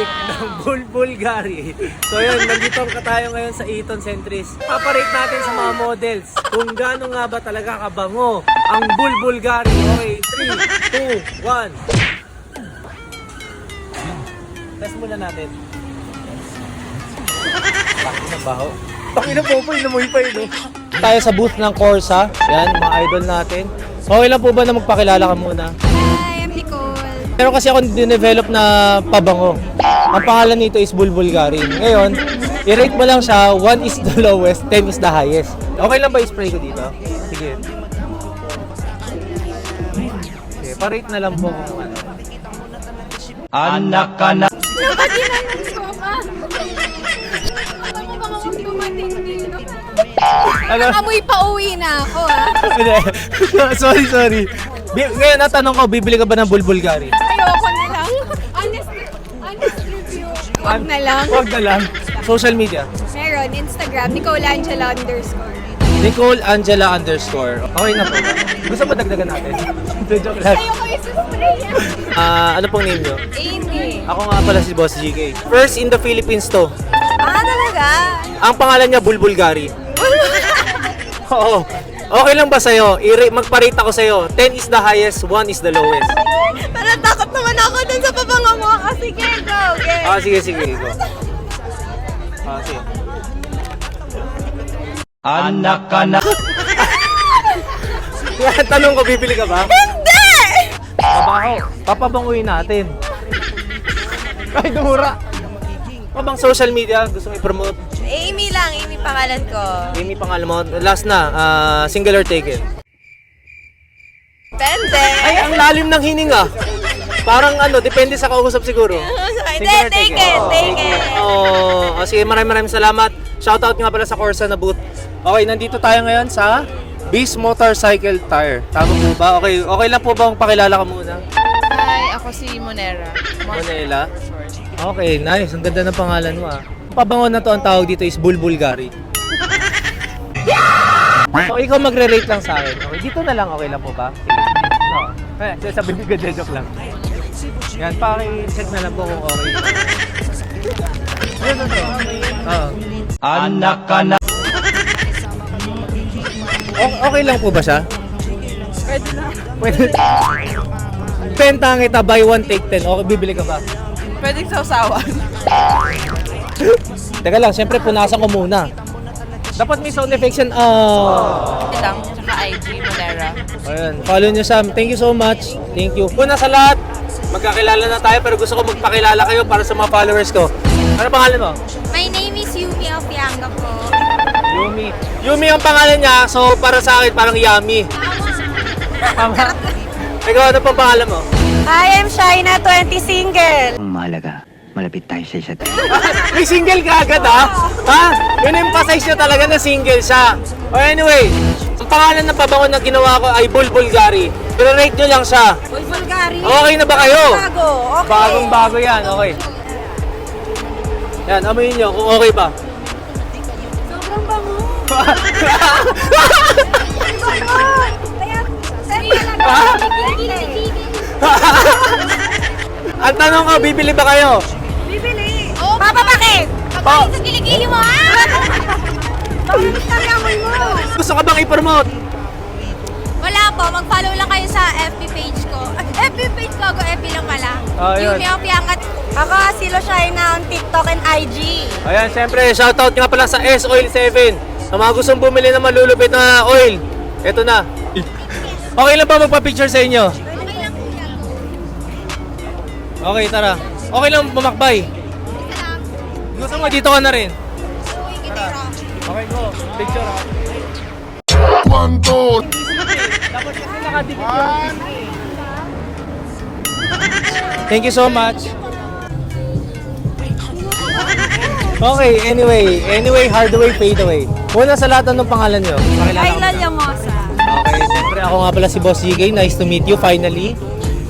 paparate ng Bulgari. So yun, nandito ka tayo ngayon sa Eton Centris. Paparate natin sa mga models kung gaano nga ba talaga kabango ang Bulgari. Okay, 3, 2, 1. Test muna natin. Bakit sa baho? Pakina po po, inamoy pa yun. Tayo sa booth ng Corsa. Yan, mga idol natin. Okay lang po ba na magpakilala ka muna? Hi, I'm Nicole. Pero kasi ako dinevelop na pabango. Ang pangalan nito is Bulgari. Ngayon, i-rate mo lang siya, 1 is the lowest, 10 is the highest. Okay lang ba i-spray ko dito? Sige. Okay, pa-rate na lang po kung ano. Anak ka na. Nakatinan ko ka. Alam mo baka kung dumating dito. Ano? Amoy pa uwi na ako Sorry. Ngayon, natanong ko, bibili ka ba ng Bulgari? Ayoko na lang. Honest review. Wag na lang. Wag na lang. Social media? Meron, Instagram, Nicolangela_. Nicole Angela _ Okay na po. Gusto mo dagdagan natin? Joke lang. Ayoko isuspray Ano pong name nyo? Amy. Ako nga pala si Boss GK. First in the Philippines to. Talaga? Ang pangalan niya Bulgari. Oo. Okay lang ba sa'yo? Magparate ako sa'yo. 10 is the highest, 1 is the lowest. Parang takot naman ako dun sa pabango mo. Sige, go. Okay. Sige. Go. Sige. Anak ka na. Tanong ko, bibili ka ba? Hindi! Mabaho. Papabanguin natin. Ay, dumura. Pabang social media, gusto mo i-promote? Amy lang, Amy pangalan ko. Amy pangalan mo. Last na, single or taken? Depende. Ay, ang lalim ng hininga. Parang depende sa kausap siguro. Hindi, take it. Sige, maraming salamat. Shoutout nga pala sa Corsa na booth. Okay, nandito tayo ngayon sa Beast Motorcycle Tire. Tama po ba? Okay lang po ba kung pakilala ka muna? Hi, ako si Monera. Manila? Okay, nice. Ang ganda ng pangalan mo Pabango na to, ang tawag dito is Bulgari. So, ikaw magre-rate lang sa akin. Okay, dito na lang. Okay lang po ba? Sige. Sabi ni Ganda, joke lang. Yan, paki-check na lang po kung okay. Anak ka na. Okay lang po ba siya? Pwede na. Pwede. Benta kita, buy one, take 10. Okay, bibili ka ba? Pwede sausawan. Teka lang, syempre punasan ko muna. Dapat may sound effects yan. Ito lang, tsaka IG, Monera. Ayan, follow nyo Sam. Thank you so much. Thank you. Una sa lahat, magkakilala na tayo pero gusto ko magpakilala kayo para sa mga followers ko. Ano pangalan mo? My name is Yumi Opianga po. Yumi. Yumi ang pangalan niya, so para sa akin parang yummy. Tama. Ikaw, ano pang pangalan mo? Hi, I'm Shaina, 20 single. Ang mahalaga, malapit tayo sa isa't May single ka agad ha? Yun emphasize niya talaga na single siya. O anyway, ang pangalan ng pabango na ginawa ko ay Bulgari. Pero rate nyo lang siya. Bulgari. Okay na ba kayo? Bago, okay. Bagong bago yan, okay. Yan, amoyin nyo kung okay ba. Sobrang bango. Kaya, sarili lang. Ang tanong ko, bibili ba kayo? Bibili. Oh, Papa, bakit? Kapag sa kiligili mo, Bakit kami mo? Gusto ka bang i-promote? Wala po, mag-follow lang kayo sa FB page ko. FB page ko, FB lang pala. Yun. Yumi Opianga. Ako, Silo Shaina on TikTok and IG. Ayan, syempre, shoutout nga pala sa S-Oil 7. Sa mga gustong bumili ng malulupit na oil, eto na. Okay lang ba magpa-picture sa inyo? Okay lang po yan. Okay, tara. Okay lang bumakbay. Gusto mo, dito ka na rin. Uy, kitira. Okay, go. Picture ha. Dapat kasi nakadikit yung Thank you so much. Okay, anyway, hard way, fade away. Una sa lahat, anong pangalan nyo? Kayla Llamosa. Okay, siyempre ako nga pala si Boss GK. Nice to meet you finally.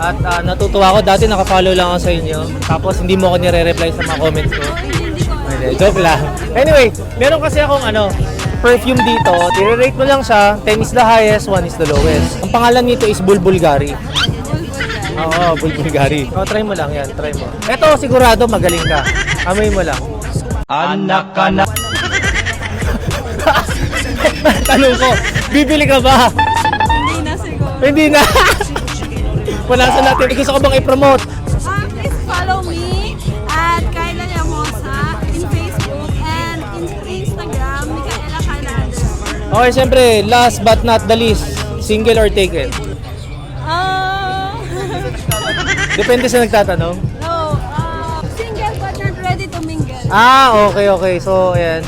At natutuwa ako, dati naka-follow lang ako sa inyo. Tapos hindi mo ako nire-reply sa mga comments ko. Hindi, joke lang. Anyway, meron kasi akong perfume dito. I-rate mo lang siya. 10 is the highest, 1 is the lowest. Ang pangalan nito is Bulgari. Oo, Bulgari. O, try mo lang yan, try mo. Ito, sigurado magaling ka. Amoy mo lang. Anak ka na. Tanong ko, bibili ka ba? Hindi na siguro. Hindi na. Wala sa natin. Gusto ko bang i-promote? Please follow me at Kyla Llamosa in Facebook and in Instagram, Micaela Kyla _ Okay, siyempre, last but not the least, single or taken? Depende sa nagtatanong. No, single but not ready to mingle. Okay, okay. So, ayan.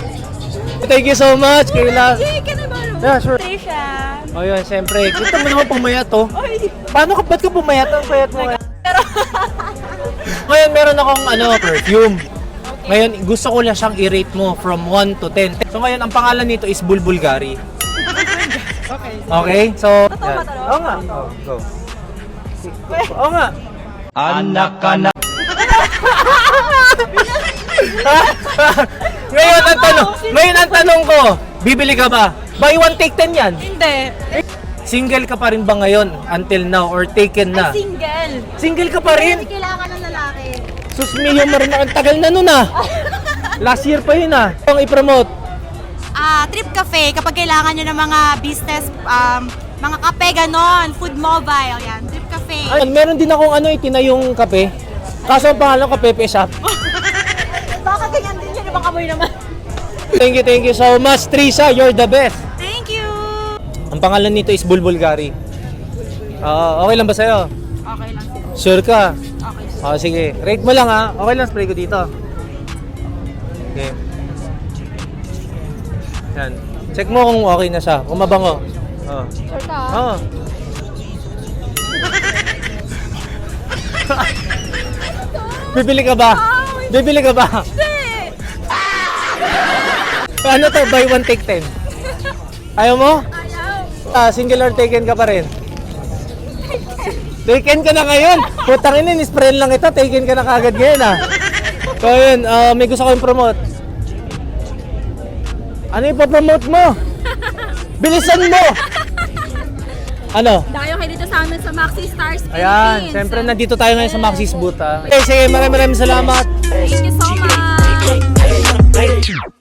Thank you so much, Kayla. Yay, ka na ba? Yeah, sure. Trisha. O yun, siyempre. Gusto mo naman pumayat, oh. Paano ka, ba't ka pumayat? Ang payat mo. Ngayon, meron akong perfume. Ngayon, gusto ko lang siyang i-rate mo from 1 to 10. So ngayon, ang pangalan nito is Bulbulgari. Okay? So, yan. Oo nga. Oh, go. Oo nga. Anak ka na. Ngayon ang tanong ko, bibili ka ba? Buy one, take 10 yan. Hindi. Single ka pa rin ba ngayon until now or taken na? Single. Single ka pa rin? Hindi kailangan ng lalaki. Sus, Mio Marina, ang tagal na nun ah. Last year pa yun ah. Ang i-promote. Trip Cafe, kapag kailangan nyo ng mga business, mga kape, ganon, food mobile, yan, Trip Cafe. Ay, meron din akong itinayong kape. Kaso ang pangalan ko, Pepe Shop. Baka ganyan din yun, ibang kamoy naman. Thank you so much, Trisha. You're the best. Thank you! Ang pangalan nito is Bulbulgari. Okay lang ba sa'yo? Okay lang. Sure ka? Okay. Sige. Rate mo lang ha. Okay lang, spray ko dito. Okay. Yan. Check mo kung okay na siya. Kung mabango. Sure ka? Oo. Bibili ka ba? Bibili ka ba? Ano to? Buy one, take 10. Ayaw mo? Ayaw. Single or taken ka pa rin? Taken ka na ngayon. Putang ina, nisprayan lang ito. Taken ka na kagad ngayon ah. So yun, may gusto ko yung promote. Ano yung promote mo? Bilisan mo! Ano? Dayo kayo dito sa amin sa Maxi Stars Philippines. Ayan, siyempre nandito tayo ngayon sa Maxis booth ah. Okay, sige, maraming salamat. Thank you so much.